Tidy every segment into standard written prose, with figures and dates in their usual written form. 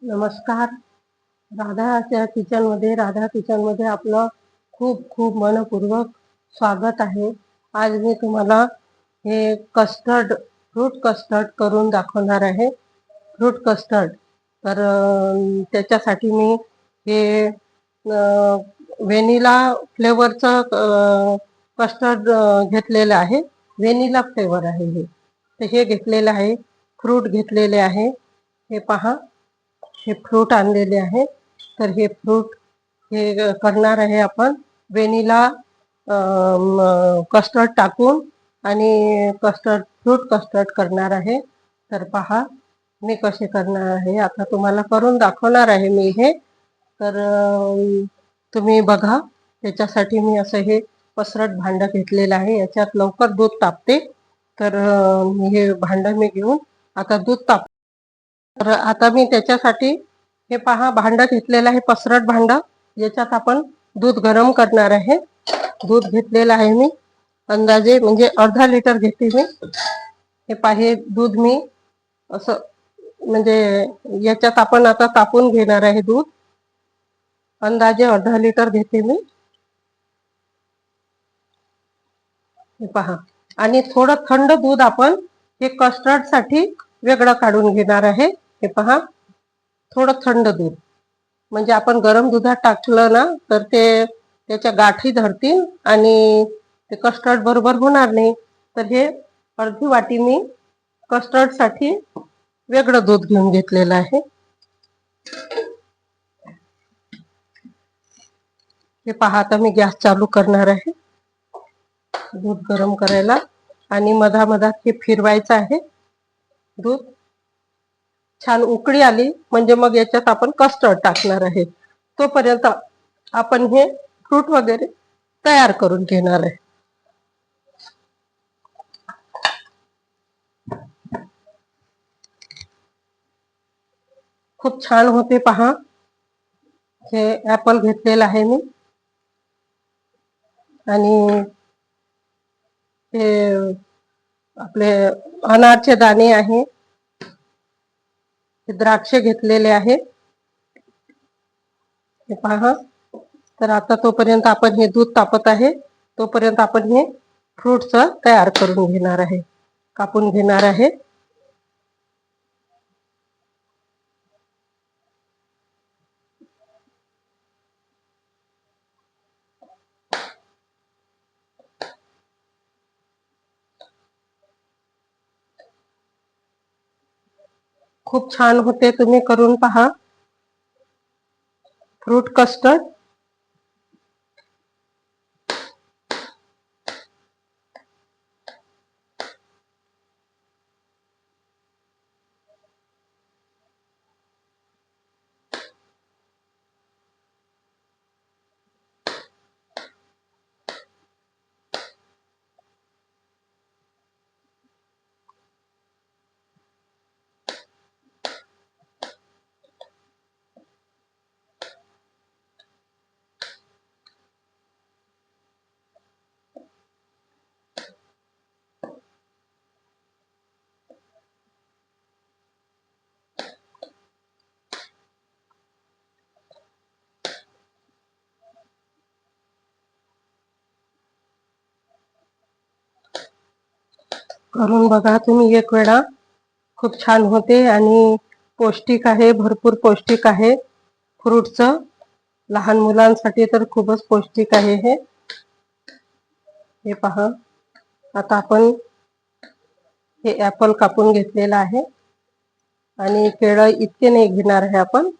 नमस्कार. राधा किचनमध्ये आपलं खूप खूप मनपूर्वक स्वागत आहे. आज मी तुम्हाला हे फ्रूट कस्टर्ड करून दाखवणार आहे. फ्रूट कस्टर्ड तर त्याच्यासाठी मी हे व्हॅनिला फ्लेवरचं कस्टर्ड घेतलेलं आहे. व्हॅनिला फ्लेवर आहे हे. तर हे घेतलेलं आहे. फ्रूट घेतलेले आहे. हे पहा, हे फ्रूट आणलेले आहे. तर हे फ्रूट हे करणार आहे आपण व्हॅनिला कस्टर्ड टाकून आणि फ्रूट कस्टर्ड करणार आहे. तर पहा मी कसे करणार आहे, आता तुम्हाला करून दाखवणार आहे मी हे. तर तुम्ही बघा. त्याच्यासाठी मी असं हे पसरट भांडं घेतलेलं आहे. याच्यात लवकर दूध तापते. तर हे भांडं मी घेऊन आता दूध ताप. तर आता मी त्याच्यासाठी हे पहा भांडं घेतलेलं आहे, पसरट भांडं. याच्यात आपण दूध गरम करणार आहे. दूध घेतलेलं आहे मी अंदाजे म्हणजे अर्धा लिटर घेते मी. हे पाहे दूध मी असं म्हणजे याच्यात आपण आता तापून घेणार आहे दूध. अंदाजे अर्धा लिटर घेते मी. हे पहा, आणि थोडं थंड दूध आपण हे कस्टर्ड साठी वेगळं काढून घेणार आहे. हे पहा, थोडं थंड दूध, म्हणजे आपण गरम दुधात टाकलं ना तर ते त्याच्या गाठी धरतील आणि ते कस्टर्ड बरोबर होणार नाही. तर हे अर्धी वाटी मी कस्टर्ड साठी वेगळं दूध घेऊन घेतलेलं आहे. हे पहा, आता मी गॅस चालू करणार आहे दूध गरम करायला, आणि मधामधात हे फिरवायचं आहे. दूध छान उकळी आली म्हणजे मग याच्यात आपण कस्टर्ड टाकणार आहे. तोपर्यंत आपण हे फ्रूट वगैरे तयार करून घेणार आहे. खूप छान होते पहा. हे ऍपल घेतलेलं आहे मी, आणि हे आपले अनारचे दाणे आहे. हे द्राक्ष घेतलेले आहे. हे पहा. तर आता तोपर्यंत आपण हे दूध तापत आहे, तोपर्यंत आपण हे फ्रूटचं तयार करून घेणार आहे, कापून घेणार आहे. खूप छान होते, तुम्ही करून पहा फ्रूट कस्टर्ड. करून बघा तुम्ही एक वेळा. खूप छान होते आणि पौष्टिक आहे, भरपूर पौष्टिक आहे फ्रूटचं. लहान मुलांसाठी तर खूपच पौष्टिक आहे हे. हे पहा, आता आपण हे ऍपल कापून घेतलेलं आहे, आणि केळं इतके नाही घेणार आहे आपण.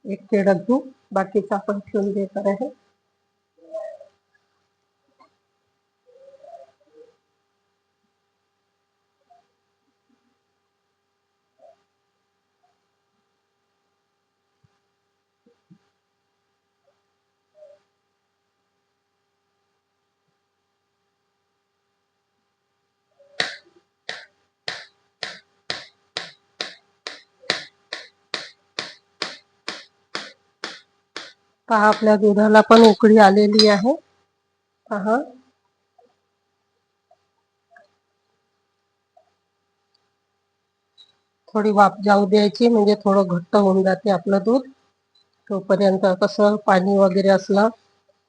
एक केळं घेऊ, बाकीचं आपण ठेवून देणार आहे. पहा, आपल्या दुधाला पण उकळी आलेली आहे. पहा, थोडी वाफ जाऊ द्यायची, म्हणजे थोडं घट्ट होऊन जाते आपलं दूध. तोपर्यंत कसं पाणी वगैरे असलं,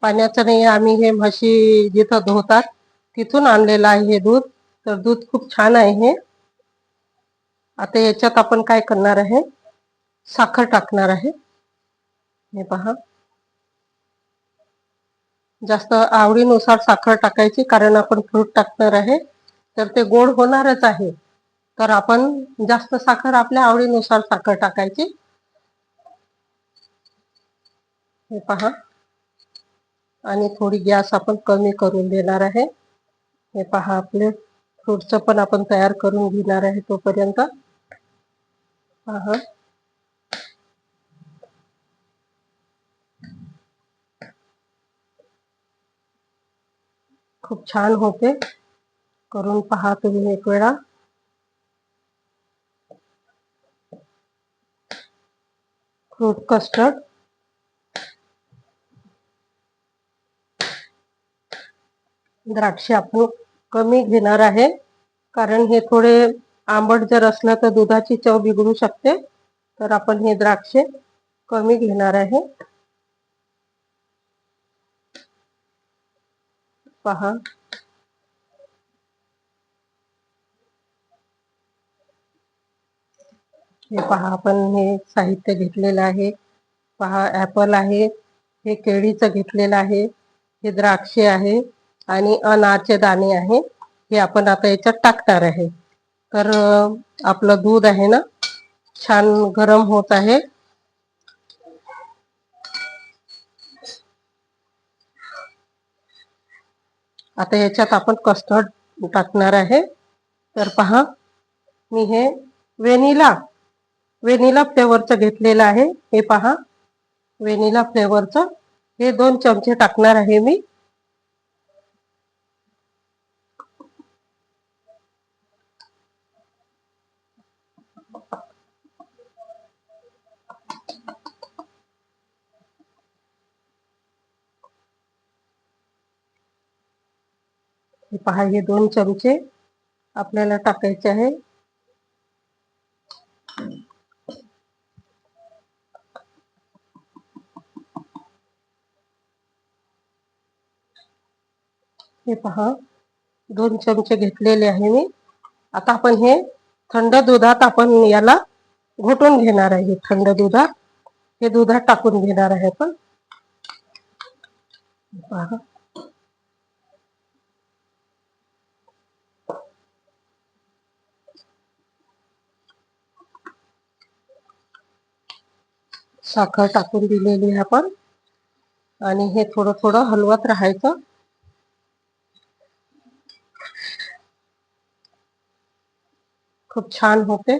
पाण्याचं नाही, आम्ही हे म्हशी जिथं धुतात तिथून आणलेलं आहे हे दूध. तर दूध खूप छान आहे हे. आता याच्यात आपण काय करणार आहे, साखर टाकणार आहे. हे पहा, जास्त आवडीनुसार साखर टाकायची, कारण आपण फ्रूट टाकणार आहे तर ते गोड होणारच आहे. तर आपण जास्त साखर आपल्या आवडीनुसार साखर टाकायची. हे पहा, आणि थोडी गॅस आपण कमी करून देणार आहे. हे पहा, आपले फ्रूटचं पण आपण तयार करून घेणार आहे तोपर्यंत. पहा, खूप छान होते. करून पहा तुम्ही एक वेळा. Fruit custard. द्राक्षे आपण कमी घेणार आहे, कारण हे थोडे आंबट जर असलं तर दुधाची चव बिघडू शकते. तर आपण हे द्राक्षे कमी घेणार आहे. पहा, हे पहा, आपण हे साहित्य घेतलेलं आहे. पहा, ॲपल आहे, हे केळीचं घेतलेलं आहे, हे द्राक्षे आहे आणि अनारचे दाणे आहे. हे आपण आता याच्यात टाकणार आहे. तर आपलं दूध आहे ना, छान गरम होत आहे. आता याच्यात आपण कस्टर्ड टाकणार आहे. तर पहा, मी हे व्हॅनिला फ्लेवरचं घेतलेलं आहे. हे पहा, व्हॅनिला फ्लेवरचं हे 2 चमचे टाकणार आहे मी. हे पहा, हे 2 चमचे आपल्याला टाकायचे आहे. हे पहा, 2 चमचे घेतलेले आहे मी. आता आपण हे थंड दुधात आपण याला घोटून घेणार आहे. थंड दुधात हे दुधात टाकून घेणार आहे आपण. पहा, साखर टाकून दिलेली आहे आपण, आणि हे थोडं थोडं हलवत राहायचं. खूप छान होते.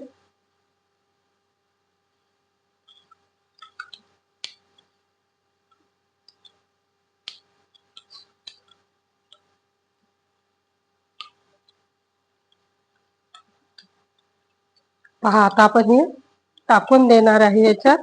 पहा, आता आपण हे टाकून देणार आहे याच्यात.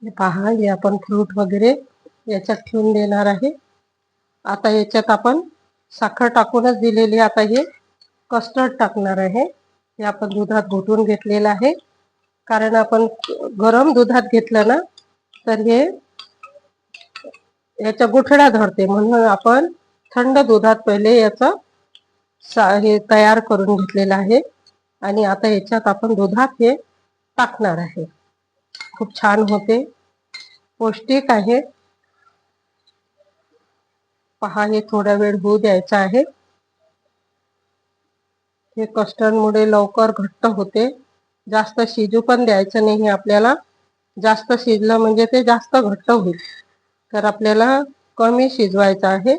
हे पहा, हे आपण फ्रूट वगैरे याच्यात ठेवून देणार आहे. आता याच्यात आपण साखर टाकूनच दिलेली, आता हे कस्टर्ड टाकणार आहे. हे आपण दुधात घोटून घेतलेलं आहे, कारण आपण गरम दुधात घेतलं ना तर हे याच्या गुठळ्या धरते, म्हणून आपण थंड दुधात पहिले याचं हे तयार करून घेतलेलं आहे. आणि आता याच्यात आपण दुधात हे टाकणार आहे. खूप छान होते, पौष्टिक आहे. पहा, हे थोडा वेळ होऊ द्यायचं आहे. हे कस्टर्डमुळे लवकर घट्ट होते. जास्त शिजू पण द्यायचं नाही आपल्याला. जास्त शिजलं म्हणजे ते जास्त घट्ट होईल. तर आपल्याला कमी शिजवायचं आहे.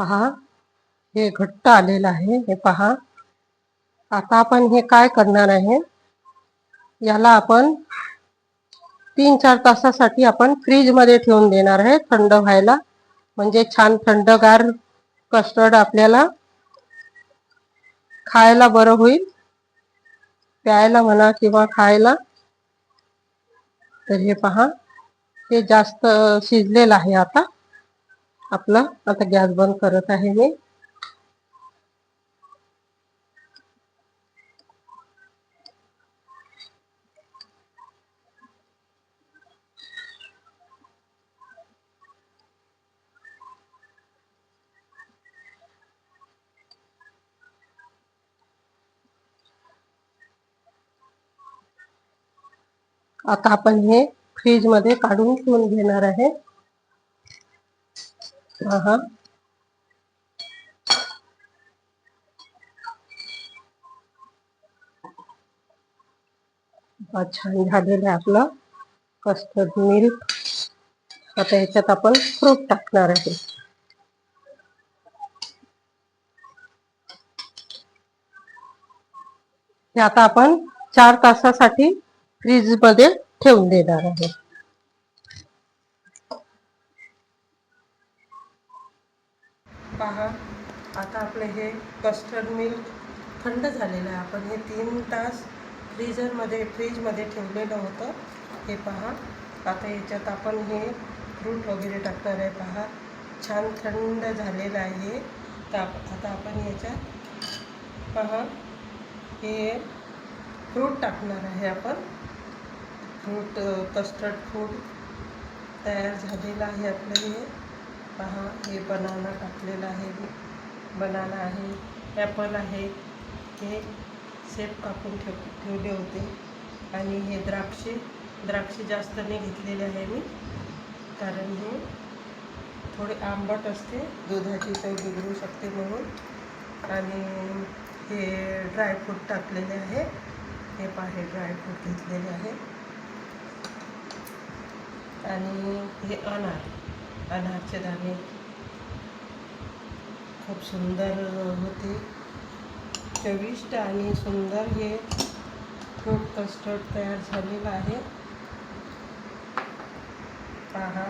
पहा, हे घट्ट आलेलं आहे. हे पहा. आता आपण हे काय करणार आहे, याला आपण 3-4 तासासाठी आपण फ्रीजमध्ये ठेवून देणार आहे थंड व्हायला. म्हणजे छान थंडगार कस्टर्ड आपल्याला खायला बरं होईल, प्यायला म्हणा किंवा खायला. तर हे पहा, हे जास्त शिजलेलं आहे. आता गॅस बंद करत आहे मी. आता आपण हे फ्रीजमध्ये काढून ठेवून घेणार आहे. पहा, छान झालेलं आहे आपलं कस्टर्ड मिल्क. आता याच्यात आपण फ्रूट टाकणार आहे. हे आता आपण 4 तासासाठी फ्रीजमध्ये ठेवून देणार आहे. पहा, आता आपले हे कस्टर्ड मिल्क थंड झालेलं आहे. आपण हे 3 तास फ्रीजमध्ये ठेवलेलं होतं. हे पहा, आता याच्यात आपण हे फ्रूट वगैरे टाकणार आहे. पहा, छान थंड झालेलं आहे. तर आता आपण याच्यात पहा, हे फ्रूट टाकणार आहे. आपण कस्टर्ड फ्रूट तयार झालेलं आहे आपलं. हे पहा, हे बनाना टाकलेलं आहे. बनाना आहे, ॲपल आहे, हे सेब कापून ठेवले होते. आणि हे द्राक्षे जास्त नाही घेतलेले आहे मी, कारण हे थोडे आंबट असते, दुधाची चव बिघडू शकते म्हणून. आणि हे ड्रायफ्रूट टाकलेले आहे. हे पहा, हे ड्रायफ्रूट घेतलेले आहे. आणि हे अनारचे दाणे खूप सुंदर होते, चविष्ट आणि सुंदर हे फ्रूट कस्टर्ड तयार झालेलं आहे. पहा,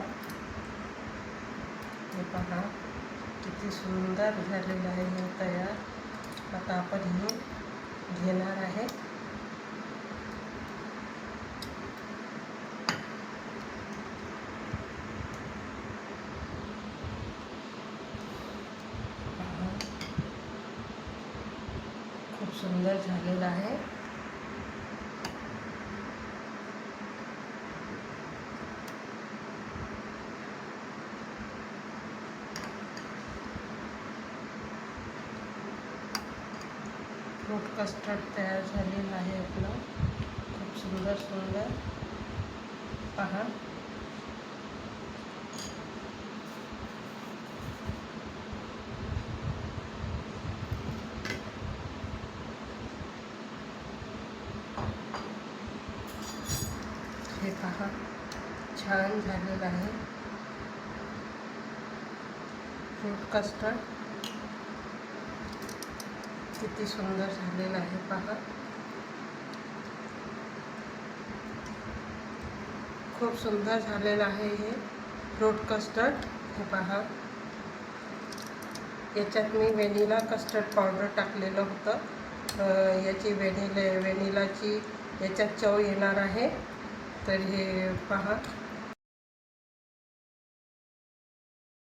हे पहा, किती सुंदर झालेलं आहे हे तयार. आता आपण हे घेणार आहे. खूप सुंदर झालेलं आहे. फ्रूट कस्टर्ड तयार झालेलं आहे आपलं. खूप सुंदर पहा. हे पहा, छान झालेलं आहे फ्रूट कस्टर्ड. किती सुंदर झालेलं आहे पहा. खूप सुंदर झालेलं आहे हे फ्रूट कस्टर्ड. हे पहा, याच्यात मी व्हॅनिला कस्टर्ड पावडर टाकलेलं होतं. याची व्हॅनिलाची याच्यात चव येणार आहे. तर हे पहा,